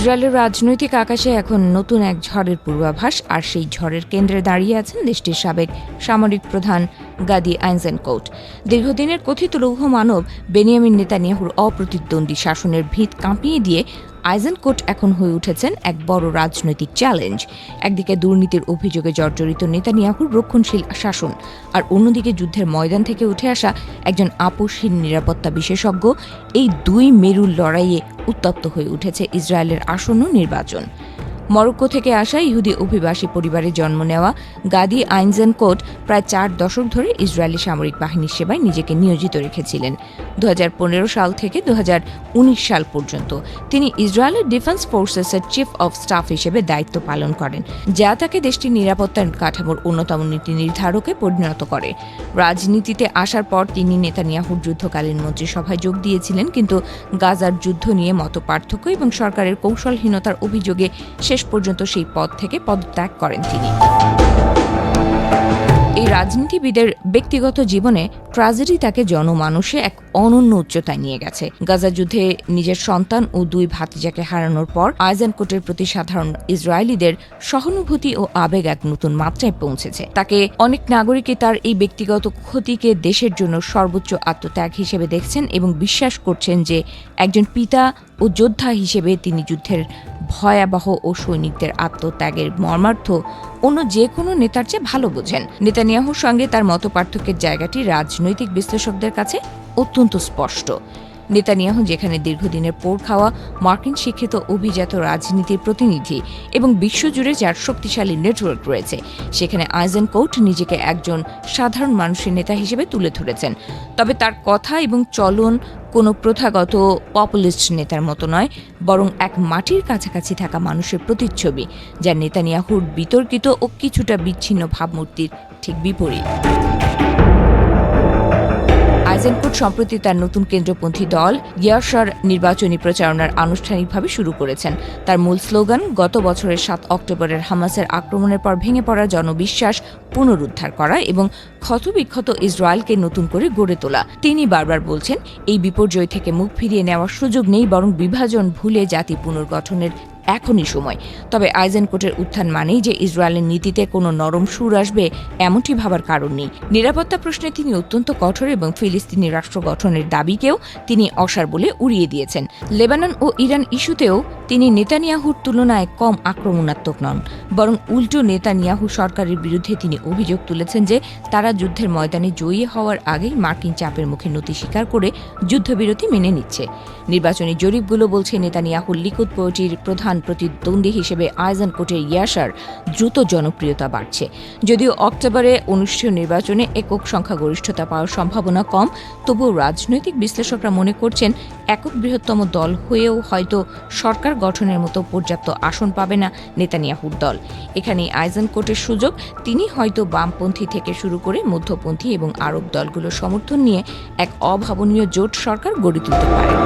ইসরায়েলের রাজনৈতিক আকাশে এখন নতুন এক ঝড়ের পূর্বাভাস, আর সেই ঝড়ের কেন্দ্রে দাঁড়িয়ে আছেন দেশটির সাবেক সামরিক প্রধান গাদি আইজেনকোট। দীর্ঘদিনের কথিত লৌহ মানব বেনিয়ামিন নেতানিয়াহুর অপ্রতিদ্বন্দ্বী শাসনের ভিত কাঁপিয়ে দিয়ে আইজেনকোট এখন হয়ে উঠেছেন এক বড় রাজনৈতিক চ্যালেঞ্জ। একদিকে দুর্নীতির অভিযোগে জর্জরিত নেতানিয়াহুর রক্ষণশীল শাসন, আর অন্যদিকে যুদ্ধের ময়দান থেকে উঠে আসা একজন আপোষহীন নিরাপত্তা বিশেষজ্ঞ। এই দুই মেরুর লড়াইয়ে উত্তপ্ত হয়ে উঠেছে ইসরায়েলের আসন্ন নির্বাচন। মরক্কো থেকে আসা ইহুদি অভিবাসী পরিবারে জন্ম নেওয়া গাদি আইজেনকোট প্রায় 4 দশক ধরে ইসরায়েলি সামরিক বাহিনীর সেবায় নিজেকে নিয়োজিত রেখেছিলেন। 2015 সাল থেকে 2019 সাল পর্যন্ত তিনি ইসরায়েলের ডিফেন্স ফোর্সেসের চিফ অব স্টাফ হিসেবে দায়িত্ব পালন করেন, যা তাকে দেশটির নিরাপত্তার কাঠামোর অন্যতম নীতি নির্ধারকে পরিণত করে। রাজনীতিতে আসার পর তিনি নেতানিয়াহুর যুদ্ধকালীন মন্ত্রিসভায় যোগ দিয়েছিলেন, কিন্তু গাজার যুদ্ধ নিয়ে মতপার্থক্য এবং সরকারের কৌশলহীনতার অভিযোগে শেষ পর্যন্ত সেই পদ থেকে পদত্যাগ করেন তিনি। এই রাজনীতিবিদের ব্যক্তিগত জীবনে ট্র্যাজেডি তাকে জনমানুষে এক অনন্য উচ্চতায় নিয়ে গেছে। গাজা যুদ্ধে নিজের সন্তান ও 2 ভাতিজাকে হারানোর পর আইজেনকোটের প্রতি সাধারণ ইসরায়েলিদের সহানুভূতি ও আবেগ এক নতুন মাত্রায় পৌঁছেছে। তাকে অনেক নাগরিকই তার এই ব্যক্তিগত ক্ষতিকে দেশের জন্য সর্বোচ্চ আত্মত্যাগ হিসেবে দেখছেন এবং বিশ্বাস করছেন যে একজন পিতা ও যোদ্ধা হিসেবে তিনি যুদ্ধের ভয়াবহ ও সৈনিকদের আত্মত্যাগের মর্মার্থ অন্য যে কোনো নেতার চেয়ে ভালো বোঝেন। নেতানিয়াহুর সঙ্গে তার মতপার্থক্যের জায়গাটি রাজনৈতিক বিশ্লেষকদের কাছে অত্যন্ত স্পষ্ট। নেতানিয়াহু যেখানে দীর্ঘদিনের পোড় খাওয়া মার্কিন শিক্ষিত অভিজাত রাজনীতির প্রতিনিধি এবং বিশ্বজুড়ে যার শক্তিশালী নেটওয়ার্ক রয়েছে, সেখানে আইজেনকোট নিজেকে একজন সাধারণ মানুষের নেতা হিসেবে তুলে ধরেছেন। তবে তার কথা এবং চলন কোনো প্রথাগত পপুলিস্ট নেতার মতো নয়, বরং এক মাটির কাছাকাছি থাকা মানুষের প্রতিচ্ছবি, যা নেতানিয়াহুর বিতর্কিত ও কিছুটা বিচ্ছিন্ন ভাবমূর্তির ঠিক বিপরীত। আইজেনকোট সম্প্রতি তার নতুন কেন্দ্রপন্থী দল ইয়াশার নির্বাচনী প্রচারণার আনুষ্ঠানিকভাবে শুরু করেছেন। তার মূল স্লোগান গত বছরের 7 অক্টোবরের হামাসের আক্রমণের পর ভেঙে পড়া জনবিশ্বাস পুনরুদ্ধার করা এবং ক্ষতবিক্ষত ইসরায়েলকে নতুন করে গড়ে তোলা। তিনি বারবার বলছেন, এই বিপর্যয় থেকে মুখ ফিরিয়ে নেওয়ার সুযোগ নেই, বরং বিভাজন ভুলে জাতি পুনর্গঠনের এখনই সময়। তবে আইজেনকোটের উত্থান মানেই যে ইসরায়েলের নীতিতে কোনো নরম সুর আসবে এমনটি ভাবার কারণ নেই। নিরাপত্তা প্রশ্নে তিনি অত্যন্ত কঠোর এবং ফিলিস্তিনি রাষ্ট্র গঠনের দাবিকেও তিনি অসার বলে উড়িয়ে দিয়েছেন। লেবানন ও ইরান ইস্যুতেও তিনি নেতানিয়াহুর তুলনায় কম আক্রমণাত্মক নন, বরং উল্টো নেতানিয়াহু সরকারের বিরুদ্ধে তিনি অভিযোগ তুলেছেন যে তারা যুদ্ধের ময়দানে জয়ী হওয়ার আগেই মার্কিন চাপের মুখে নতি স্বীকার করে যুদ্ধবিরতি মেনে নিচ্ছে। নির্বাচনী জরিপগুলো বলছে নেতানিয়াহুর লিকুদ পার্টির প্রধান প্রতিদ্বন্দ্বী হিসেবে আইজেনকোটের ইয়াশার দ্রুত জনপ্রিয়তা বাড়ছে। যদিও অক্টোবরে অনুষ্ঠেয় নির্বাচনে একক সংখ্যাগরিষ্ঠতা পাওয়ার সম্ভাবনা কম, তবুও রাজনৈতিক বিশ্লেষকরা মনে করছেন একক বৃহত্তম দল হয়েও হয়তো সরকার গঠনের মতো পর্যাপ্ত আসন পাবে না নেতানিয়াহুর দল। এখানেই আইজেনকোটের সুযোগ। তিনি হয়তো বামপন্থী থেকে শুরু করে মধ্যপন্থী এবং আরব দলগুলোর সমর্থন নিয়ে এক অভাবনীয় জোট সরকার গড়ে তুলতে পারেন।